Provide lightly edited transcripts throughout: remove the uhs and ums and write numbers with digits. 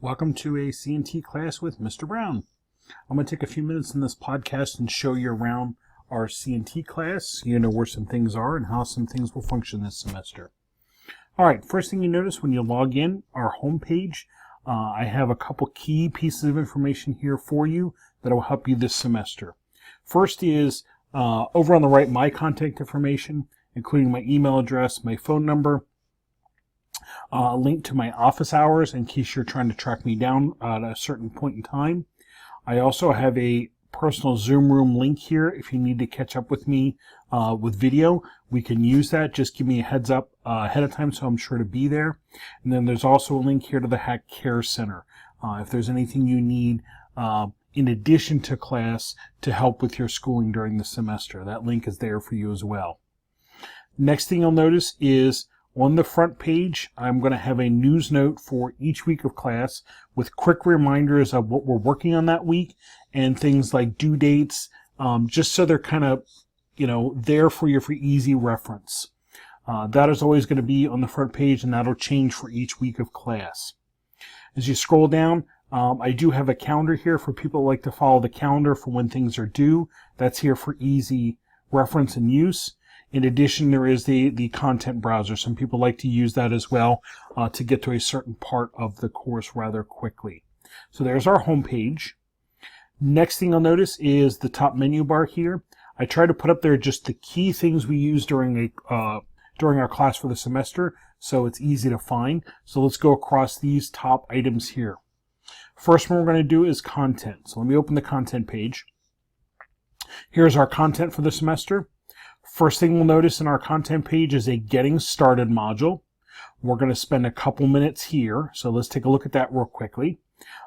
Welcome to a CNT class with Mr. Brown. I'm going to take a few minutes in this podcast and show you around our CNT class. You know where some things are and how some things will function this semester. Alright, first thing you notice when you log in, our home page, I have a couple key pieces of information here for you that will help you this semester. First is over on the right, my contact information, including my email address, my phone number, a link to my office hours in case you're trying to track me down at a certain point in time. I also have a personal Zoom room link here. If you need to catch up with me with video, we can use that. Just give me a heads up ahead of time so I'm sure to be there. And then there's also a link here to the Hack Care Center. If there's anything you need in addition to class to help with your schooling during the semester, that link is there for you as well. Next thing you'll notice is on the front page, I'm going to have a news note for each week of class with quick reminders of what we're working on that week and things like due dates, just so they're kind of, there for you for easy reference. That is always going to be on the front page, and that'll change for each week of class. As you scroll down, I do have a calendar here for people who like to follow the calendar for when things are due. That's here for easy reference and use. In addition, there is the content browser. Some people like to use that as well to get to a certain part of the course rather quickly. So there's our home page. Next thing you'll notice is the top menu bar here. I try to put up there just the key things we use during our class for the semester, so it's easy to find. So let's go across these top items here. First one we're going to do is content. So let me open the content page. Here's our content for the semester. First thing we'll notice in our content page is a Getting Started module. We're going to spend a couple minutes here, so let's take a look at that real quickly.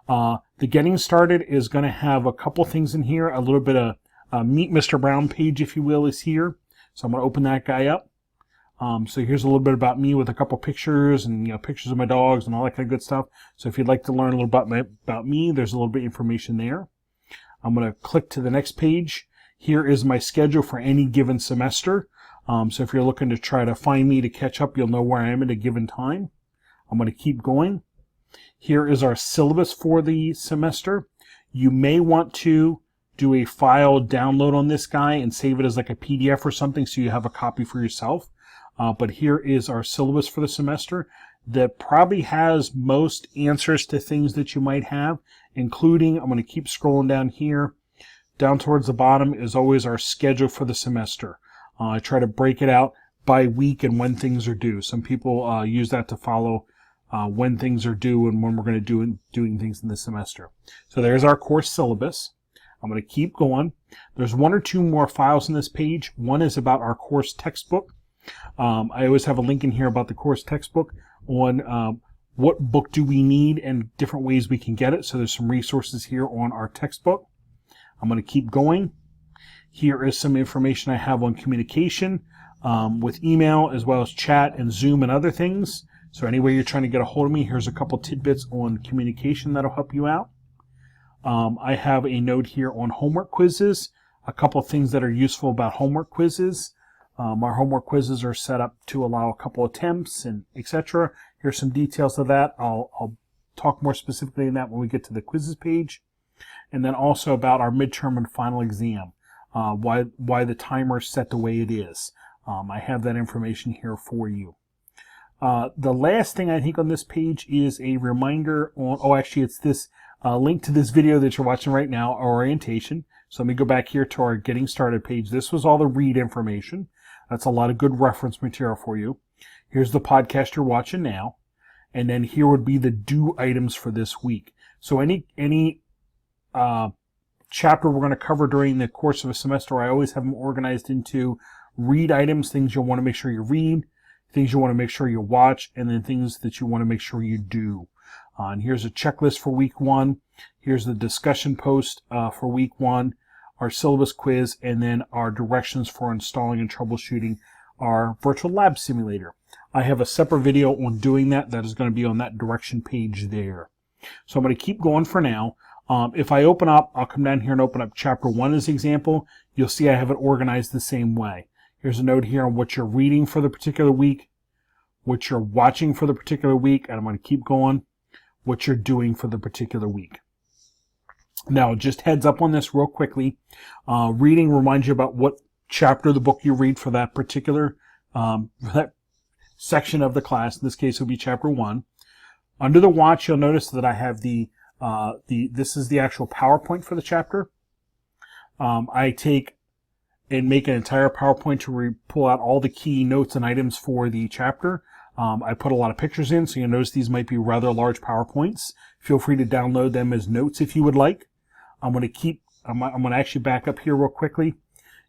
The Getting Started is going to have a couple things in here. A little bit of Meet Mr. Brown page, if you will, is here. So I'm going to open that guy up. So here's a little bit about me with a couple pictures and pictures of my dogs and all that kind of good stuff. So if you'd like to learn a little about me, there's a little bit of information there. I'm going to click to the next page. Here is my schedule for any given semester. So if you're looking to try to find me to catch up, you'll know where I am at a given time. I'm going to keep going. Here is our syllabus for the semester. You may want to do a file download on this guy and save it as like a PDF or something so you have a copy for yourself. But here is our syllabus for the semester that probably has most answers to things that you might have, including, I'm going to keep scrolling down here. Down towards the bottom is always our schedule for the semester. I try to break it out by week and when things are due. Some people use that to follow when things are due and when we're going to doing things in the semester. So there's our course syllabus. I'm going to keep going. There's one or two more files in this page. One is about our course textbook. I always have a link in here about the course textbook on what book do we need and different ways we can get it. So there's some resources here on our textbook. I'm going to keep going. Here is some information I have on communication with email as well as chat and Zoom and other things. So anyway you're trying to get a hold of me, here's a couple tidbits on communication that'll help you out. I have a note here on homework quizzes, a couple of things that are useful about homework quizzes. Our homework quizzes are set up to allow a couple attempts and etc. Here's some details of that. I'll talk more specifically on that when we get to the quizzes page. And then also about our midterm and final exam, why the timer is set the way it is. I have that information here for you. The last thing I think on this page is a reminder on, actually it's this link to this video that you're watching right now, our orientation. So let me go back here to our Getting Started page. This was all the read information. That's a lot of good reference material for you. Here's the podcast you're watching now. And then here would be the due items for this week. So any chapter we're going to cover during the course of a semester, I always have them organized into read items, things you'll want to make sure you read, things you want to make sure you watch, and then things that you want to make sure you do. And here's a checklist for week 1. Here's the discussion post for week 1, our syllabus quiz, and then our directions for installing and troubleshooting our virtual lab simulator. I have a separate video on doing that. That is going to be on that direction page there. So I'm going to keep going for now. If I open up, I'll come down here and open up chapter 1 as an example. You'll see I have it organized the same way. Here's a note here on what you're reading for the particular week, what you're watching for the particular week, and I'm going to keep going. what you're doing for the particular week. Now, just heads up on this real quickly. Reading reminds you about what chapter of the book you read for that particular that section of the class. In this case, it will be chapter 1. Under the watch, you'll notice that I have this is the actual PowerPoint for the chapter. I take and make an entire PowerPoint to pull out all the key notes and items for the chapter. I put a lot of pictures in, so you'll notice these might be rather large PowerPoints. Feel free to download them as notes if you would like. I'm going to actually back up here real quickly.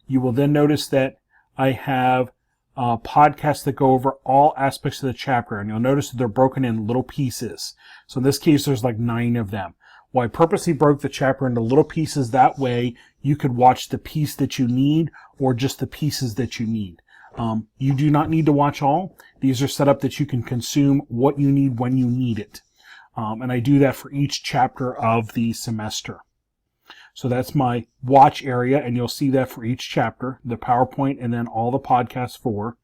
You will then notice that I have podcasts that go over all aspects of the chapter, and you'll notice that they're broken in little pieces. So in this case, there's like 9 of them. Well, I purposely broke the chapter into little pieces. That way you could watch the piece that you need or just the pieces that you need. You do not need to watch all. These are set up that you can consume what you need when you need it. And I do that for each chapter of the semester. So that's my watch area, and you'll see that for each chapter, the PowerPoint and then all the podcasts for.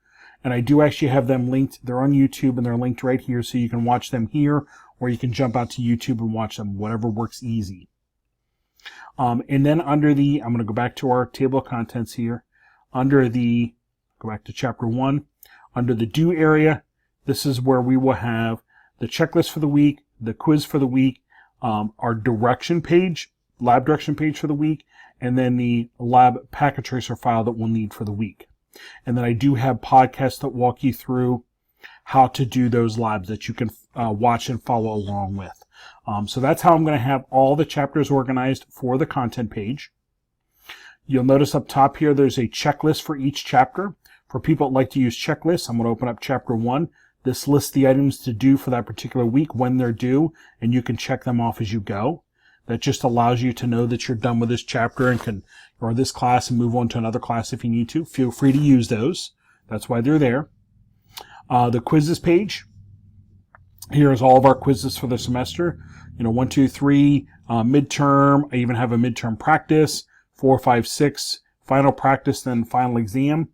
And I do actually have them linked. They're on YouTube, and they're linked right here, so you can watch them here, or you can jump out to YouTube and watch them, whatever works easy. And then I'm going to go back to our table of contents here. Go back to chapter 1. Under the do area, this is where we will have the checklist for the week, the quiz for the week, our direction page, lab direction page for the week, and then the lab packet tracer file that we'll need for the week. And then I do have podcasts that walk you through how to do those labs that you can watch and follow along with. So that's how I'm going to have all the chapters organized for the content page. You'll notice up top here there's a checklist for each chapter. For people that like to use checklists, I'm going to open up chapter 1. This lists the items to do for that particular week, when they're due, and you can check them off as you go. That just allows you to know that you're done with this chapter and or this class and move on to another class if you need to. Feel free to use those. That's why they're there. The quizzes page. Here's all of our quizzes for the semester. 1, 2, 3, midterm. I even have a midterm practice, 4, 5, 6, final practice, then final exam.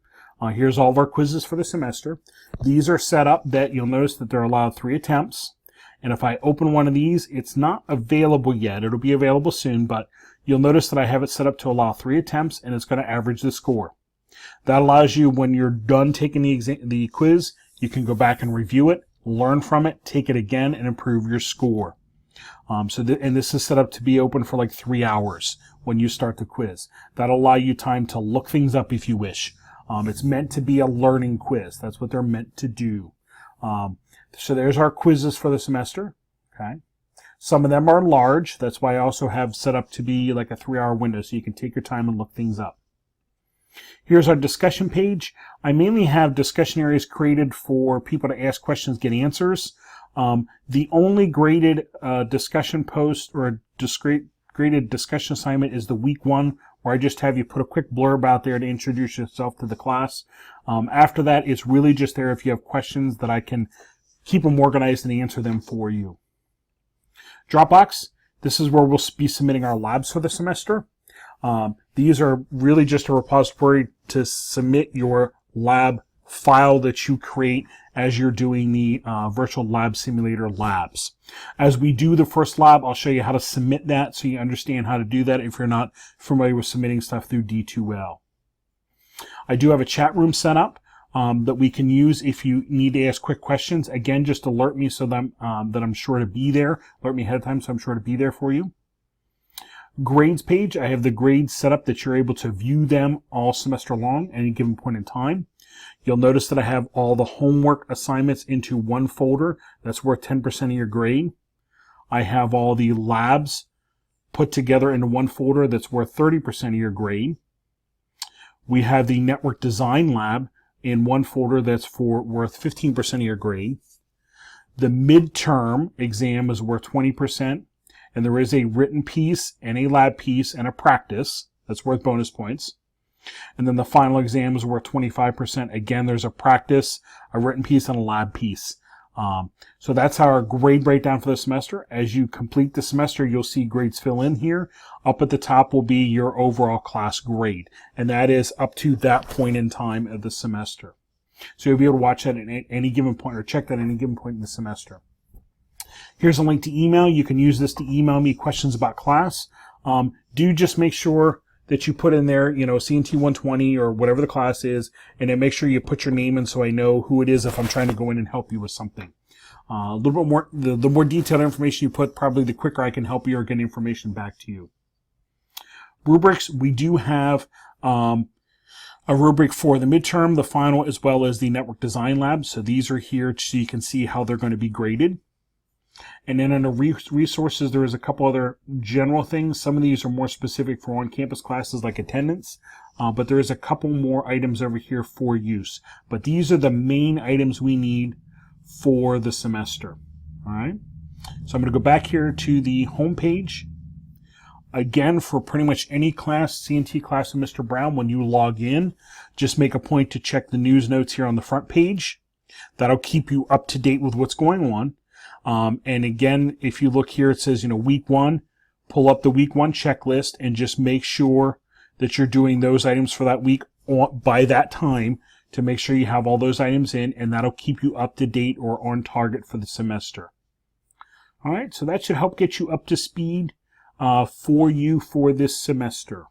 Here's all of our quizzes for the semester. These are set up that you'll notice that they're allowed 3 attempts. And if I open one of these, it's not available yet. It'll be available soon, but you'll notice that I have it set up to allow 3 attempts, and it's going to average the score. That allows you, when you're done taking the quiz, you can go back and review it, learn from it, take it again, and improve your score. And this is set up to be open for like 3 hours when you start the quiz. That'll allow you time to look things up if you wish. It's meant to be a learning quiz. That's what they're meant to do. So there's our quizzes for the semester. Okay. Some of them are large. That's why I also have set up to be like a 3-hour window, so you can take your time and look things up. Here's our discussion page. I mainly have discussion areas created for people to ask questions, get answers. The only graded discussion post or graded discussion assignment is the week 1, where I just have you put a quick blurb out there to introduce yourself to the class. After that, it's really just there if you have questions that I can keep them organized and answer them for you. Dropbox, this is where we'll be submitting our labs for the semester. These are really just a repository to submit your lab file that you create as you're doing the virtual lab simulator labs. As we do the first lab, I'll show you how to submit that so you understand how to do that if you're not familiar with submitting stuff through D2L. I do have a chat room set up that we can use if you need to ask quick questions. Again, just alert me so that I'm sure to be there. Alert me ahead of time so I'm sure to be there for you. Grades page, I have the grades set up that you're able to view them all semester long at any given point in time. You'll notice that I have all the homework assignments into one folder. That's worth 10% of your grade. I have all the labs put together into one folder that's worth 30% of your grade. We have the network design lab in one folder that's worth 15% of your grade. The midterm exam is worth 20%, and there is a written piece and a lab piece and a practice that's worth bonus points. And then the final exam is worth 25%. Again, there's a practice, a written piece, and a lab piece. So that's our grade breakdown for the semester. As you complete the semester, you'll see grades fill in here. Up at the top will be your overall class grade, and that is up to that point in time of the semester. So you'll be able to watch that at any given point, or check that at any given point in the semester. Here's a link to email. You can use this to email me questions about class. Do just make sure that you put in there, CNT120 or whatever the class is, and then make sure you put your name in so I know who it is if I'm trying to go in and help you with something. A little bit more, the more detailed information you put, probably the quicker I can help you or get information back to you. Rubrics, we do have a rubric for the midterm, the final, as well as the network design lab. So these are here so you can see how they're going to be graded. And then under resources, there is a couple other general things. Some of these are more specific for on-campus classes like attendance, but there is a couple more items over here for use. But these are the main items we need for the semester. All right. So I'm going to go back here to the home page. Again, for pretty much any class, CNT class with Mr. Brown, when you log in, just make a point to check the news notes here on the front page. That'll keep you up to date with what's going on. And again, if you look here, it says, week 1, pull up the week 1 checklist and just make sure that you're doing those items for that week by that time to make sure you have all those items in, and that'll keep you up to date or on target for the semester. All right, so that should help get you up to speed for this semester.